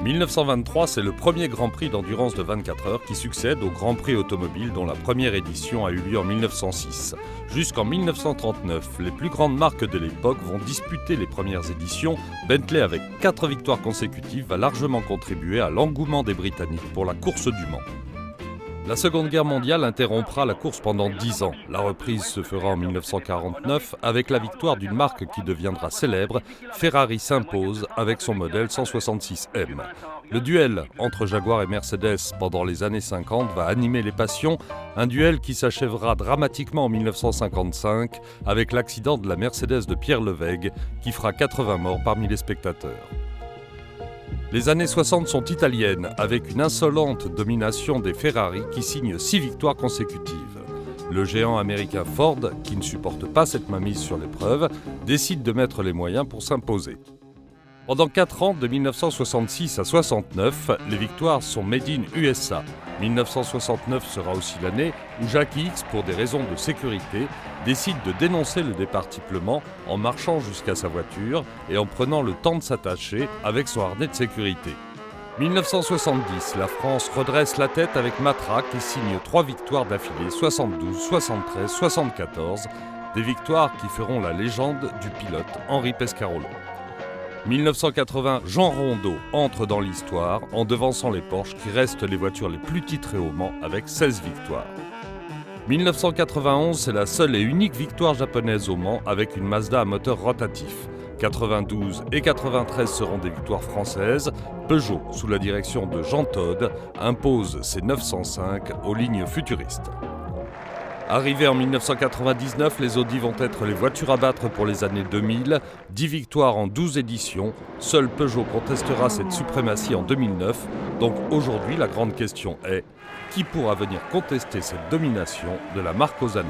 1923, c'est le premier Grand Prix d'endurance de 24 heures qui succède au Grand Prix automobile dont la première édition a eu lieu en 1906. Jusqu'en 1939, les plus grandes marques de l'époque vont disputer les premières éditions. Bentley, avec 4 victoires consécutives, va largement contribuer à l'engouement des Britanniques pour la course du Mans. La Seconde Guerre mondiale interrompra la course pendant 10 ans. La reprise se fera en 1949 avec la victoire d'une marque qui deviendra célèbre. Ferrari s'impose avec son modèle 166M. Le duel entre Jaguar et Mercedes pendant les années 50 va animer les passions, un duel qui s'achèvera dramatiquement en 1955 avec l'accident de la Mercedes de Pierre Levègue qui fera 80 morts parmi les spectateurs. Les années 60 sont italiennes, avec une insolente domination des Ferrari qui signe 6 victoires consécutives. Le géant américain Ford, qui ne supporte pas cette mainmise sur l'épreuve, décide de mettre les moyens pour s'imposer. Pendant 4 ans, de 1966 à 69, les victoires sont made in USA. 1969 sera aussi l'année où Jackie Ickx, pour des raisons de sécurité, décide de dénoncer le départiplement en marchant jusqu'à sa voiture et en prenant le temps de s'attacher avec son harnais de sécurité. 1970, la France redresse la tête avec Matra qui signe 3 victoires d'affilée, 72, 73, 74, des victoires qui feront la légende du pilote Henri Pescarolo. 1980, Jean Rondeau entre dans l'histoire en devançant les Porsche qui restent les voitures les plus titrées au Mans avec 16 victoires. 1991, c'est la seule et unique victoire japonaise au Mans avec une Mazda à moteur rotatif. 92 et 93 seront des victoires françaises. Peugeot, sous la direction de Jean Todt, impose ses 905 aux lignes futuristes. Arrivés en 1999, les Audi vont être les voitures à battre pour les années 2000. 10 victoires en 12 éditions. Seul Peugeot contestera cette suprématie en 2009. Donc aujourd'hui, la grande question est, qui pourra venir contester cette domination de la marque Ozzano ?